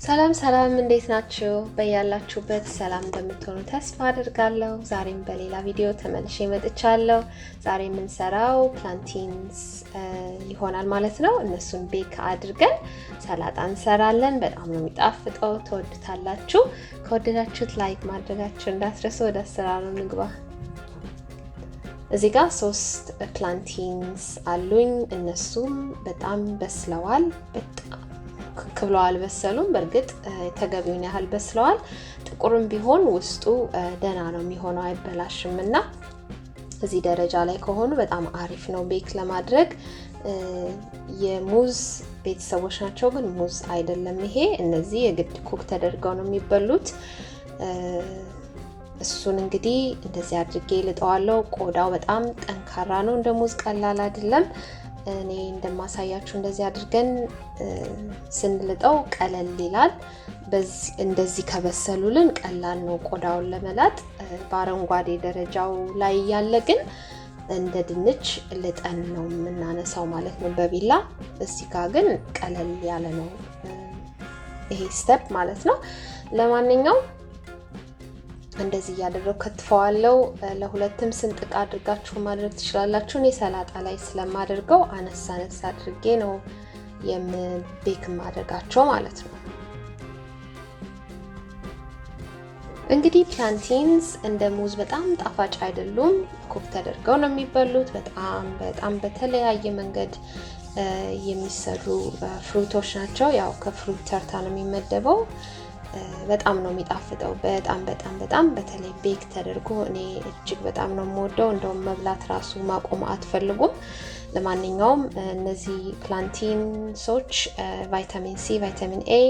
ሰላም ሰላም እንዴት ናችሁ? በያላችሁበት ሰላም እንደምትሆኑ ተስፋ አደርጋለሁ። ዛሬም በሌላ ቪዲዮ ተመልሼ መጥቻለሁ። ዛሬ የምንሰራው ፕላንቲንስ ይሆናል ማለት ነው። እነሱን ቤክ አድርገን ሰላጣ እንሰራለን። በጣም ነው የሚጣፍጠው፣ ተወዱታላችሁ። ከወደዳችሁት ላይክ ማድረጋችሁ እንዳትረሱ። ወደ አሰራሩ እንግባ። እዚህ ጋር 3 ፕላንቲንስ አሉኝ። እነሱም በጣም በስለዋል። በጣም ክብለው አልበሰሉም። በርግጥ ተገቢውን ያህል በስለዋል። ጥቁርም ቢሆን ውስጡ ደና ነው የሚሆነው፣ አይበላሽምና እዚህ ደረጃ ላይ ከሆኑ በጣም አሪፍ ነው ቤክ ለማድረግ። የሙዝ ቤተሰቦች ናቸው፣ ግን ሙዝ አይደለም ይሄ። እነዚህ የግድ ኩክ ተደርገው ነው የሚበሉት። እሱን እንግዲህ እንደዚህ አድርጌ ልጠዋለሁ። ቆዳው በጣም ጠንካራ ነው፣ እንደ ሙዝ ቀላል አይደለም። እኔ እንደማሳያችሁ እንደዚህ አድርገን ስንልጠው ቀለል ይላል። እንደዚህ ከበሰሉልን ቀላል ነው ቆዳውን ለመላጥ። በአረንጓዴ ደረጃው ላይ ያለ ግን እንደ ድንች ልጠን ነው የምናነሳው ማለት ነው በቢላ። እዚህ ጋር ግን ቀለል ያለ ነው ይሄ ስቴፕ ማለት ነው። ለማንኛውም እንደዚህ እያደረኩ ከትፈዋለሁ። ለሁለትም ስንጥቅ አድርጋችሁ ማድረግ ትችላላችሁ። እኔ ሰላጣ ላይ ስለማደርገው አነሳ አድርጌ ነው ቤክ ማድረጋቸው ማለት ነው። እንግዲህ ፕላንቲንስ እንደ ሙዝ በጣም ጣፋጭ አይደሉም። ኩክ ተደርገው ነው የሚበሉት። በጣም በተለያየ መንገድ የሚሰሩ ፍሩቶች ናቸው። ያው ከፍሩት ተርታ ነው የሚመደበው። በጣም ነው የሚጣፍጠው። በጣም በተለይ ቤክ ተደርጎ እኔ እጅግ በጣም ነው የምወደው። እንደውም መብላት ራሱ ማቆም አትፈልጉም። ለማንኛውም እነዚህ ፕላንቲንሶች ቫይታሚን ሲ፣ ቫይታሚን ኤ፣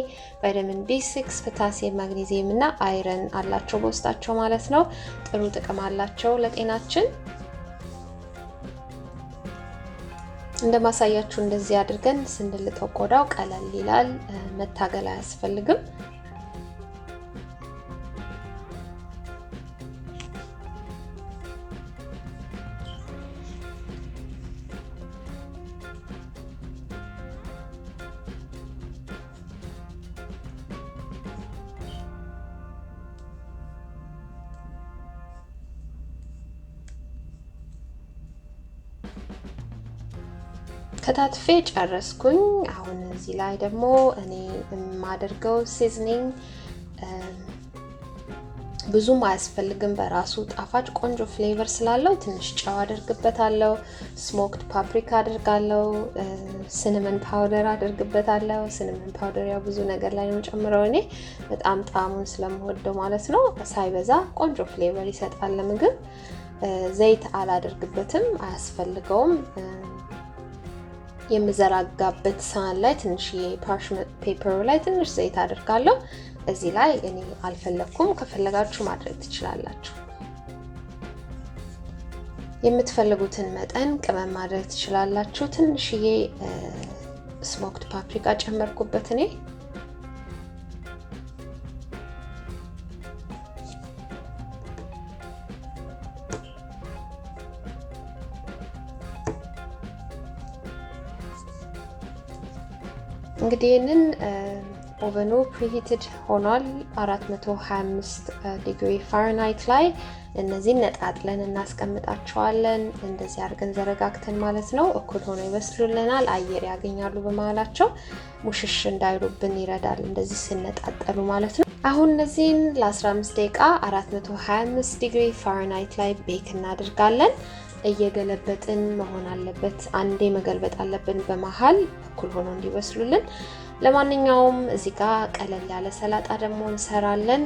ቫይታሚን ቢ6፣ ፖታሲየም፣ ማግኔዚየም እና አይረን አላቸው በውስጣቸው ማለት ነው። ጥሩ ጥቅም አላቸው ለጤናችን። እንደማሳያችሁ እንደዚህ አድርገን ስንልጠው ቆዳው ቀለል ይላል። መታገል አያስፈልግም። ከታትፌ ጨረስኩኝ። አሁን እዚህ ላይ ደግሞ እኔ የማደርገው ሲዝኒንግ ብዙም አያስፈልግም። በራሱ ጣፋጭ ቆንጆ ፍሌቨር ስላለው ትንሽ ጨው አደርግበታለሁ። ስሞክድ ፓፕሪካ አደርጋለሁ። ሲነመን ፓውደር አደርግበታለሁ። ሲነመን ፓውደር ያው ብዙ ነገር ላይ ነው ጨምረው እኔ በጣም ጣዕሙን ስለምወደው ማለት ነው። ሳይበዛ ቆንጆ ፍሌቨር ይሰጣል ለምግብ። ዘይት አላደርግበትም፣ አያስፈልገውም። የምዘራጋበት ሳህን ላይ ትንሽ የፓርችመንት ፔፐር ላይ ትንሽ ዘይት አደርጋለሁ። እዚህ ላይ እኔ አልፈለኩም፣ ከፈለጋችሁ ማድረግ ትችላላችሁ። የምትፈልጉትን መጠን ቅመም ማድረግ ትችላላችሁ። ትንሽዬ ስሞክድ ፓፕሪካ ጨመርኩበት እኔ። እንግዲህ ይህንን ኦቨኑ ፕሪሂትድ ሆኗል 425 ዲግሪ ፋራናይት ላይ። እነዚህን ነጣጥለን እናስቀምጣቸዋለን። እንደዚህ አድርገን ዘረጋግተን ማለት ነው። እኩል ሆነው ይበስሉልናል። አየር ያገኛሉ በመሃላቸው። ሙሽሽ እንዳይሉብን ይረዳል እንደዚህ ስነጣጠሉ ማለት ነው። አሁን እነዚህን ለ15 ደቂቃ 425 ዲግሪ ፋራናይት ላይ ቤክ እናደርጋለን። እየገለበጥን መሆን አለበት። አንዴ መገልበጥ አለብን በመሃል እኩል ሆኖ እንዲበስሉልን። ለማንኛውም እዚህ ጋር ቀለል ያለ ሰላጣ ደግሞ እንሰራለን።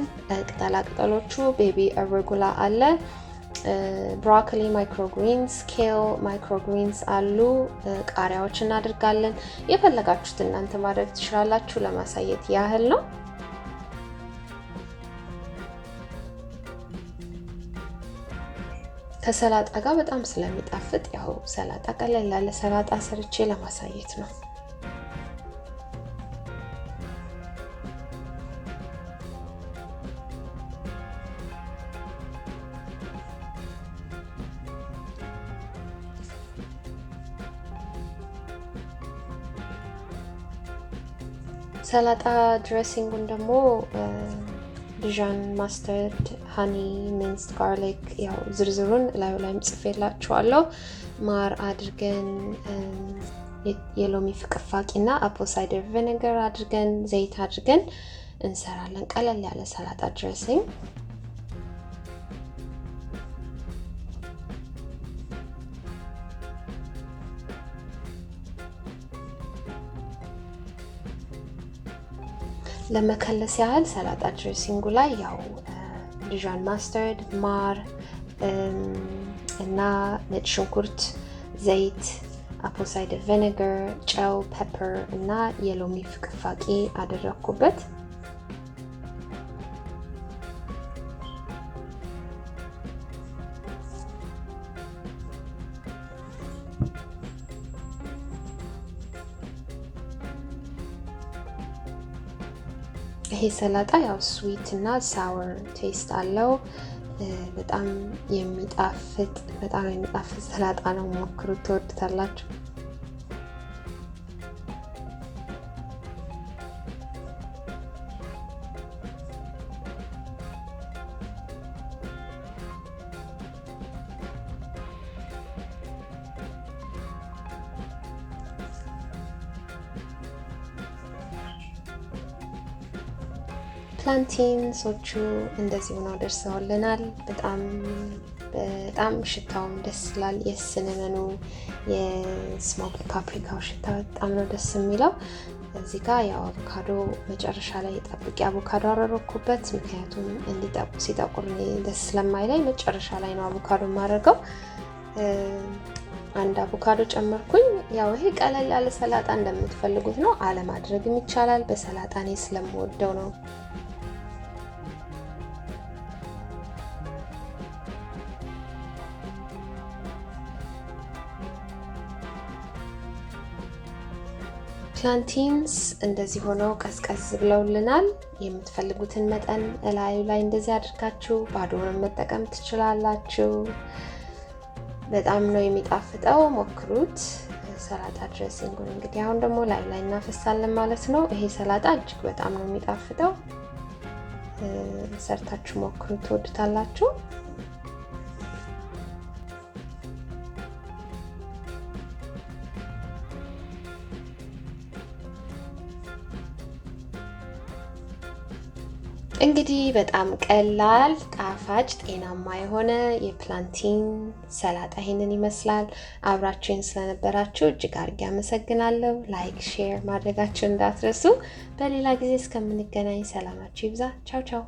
ቅጠሎቹ ቤቢ አርጉላ አለ፣ ብሮኮሊ፣ ማይክሮግሪንስ፣ ኬል ማይክሮግሪንስ አሉ። ቃሪያዎች እናደርጋለን። የፈለጋችሁት እናንተ ማድረግ ትችላላችሁ። ለማሳየት ያህል ነው። ከሰላጣ ጋር በጣም ስለሚጣፍጥ ያው ሰላጣ ቀለል ያለ ሰላጣ ሰርቼ ለማሳየት ነው። ሰላጣ ድሬሲንጉን ደግሞ ዲጃን ማስተርድ፣ ሃኒ፣ ሚንስድ ጋርሊክ ያው ዝርዝሩን ላይ ጽፌላችኋለሁ። ማር አድርገን የሎሚ ፍቅፋቂና አፕል ሳይደር ቪኔጋር አድርገን ዘይት አድርገን እንሰራለን። ቀለል ያለ ሰላጣ ድሬሲንግ። ለመከለስ ያህል ሰላጣ ድሬሲንጉ ላይ ያው ዲጃን ማስተርድ፣ ማር እና ነጭ ሽንኩርት፣ ዘይት፣ አፕል ሳይደር ቪኔጋር፣ ጨው፣ ፔፐር እና የሎሚ ፍቅፋቂ አደረኩበት። ይሄ ሰላጣ ያው ስዊት እና ሳወር ቴስት አለው። በጣም የሚጣፍጥ ሰላጣ ነው። ሞክሩት፣ ትወዱታላችሁ። ፕላንቲንሶቹ እንደዚህ ሆነው ደርሰውልናል። በጣም ሽታውም ደስ ይላል። የሲናመኑ የስሞክ ፓፕሪካው ሽታ በጣም ነው ደስ የሚለው። እዚህ ጋር ያው አቮካዶ መጨረሻ ላይ ጠብቄ አቮካዶ አደረኩበት፣ ምክንያቱም ሲጠቁር ደስ ስለማይለኝ መጨረሻ ላይ ነው አቮካዶ የማደርገው። አንድ አቮካዶ ጨመርኩኝ። ያው ይሄ ቀለል ያለ ሰላጣ እንደምትፈልጉት ነው፣ አለማድረግም ይቻላል። በሰላጣ እኔ ስለምወደው ነው። ፕላንቲንስ እንደዚህ ሆነው ቀዝቀዝ ብለውልናል። የምትፈልጉትን መጠን እላዩ ላይ እንደዚህ አድርጋችሁ ባዶውን መጠቀም ትችላላችሁ። በጣም ነው የሚጣፍጠው፣ ሞክሩት። ሰላጣ ድሬሲንጉን እንግዲህ አሁን ደግሞ ላይ እናፈሳለን ማለት ነው። ይሄ ሰላጣ እጅግ በጣም ነው የሚጣፍጠው። ሰርታችሁ ሞክሩት፣ ትወዱታላችሁ። እንግዲህ በጣም ቀላል፣ ጣፋጭ፣ ጤናማ የሆነ የፕላንቲን ሰላጣ ይሄንን ይመስላል። አብራችሁን ስለነበራችሁ እጅግ አድርጌ አመሰግናለሁ። ላይክ፣ ሼር ማድረጋችሁን እንዳትረሱ። በሌላ ጊዜ እስከምንገናኝ ሰላማችሁ ይብዛ። ቻው ቻው።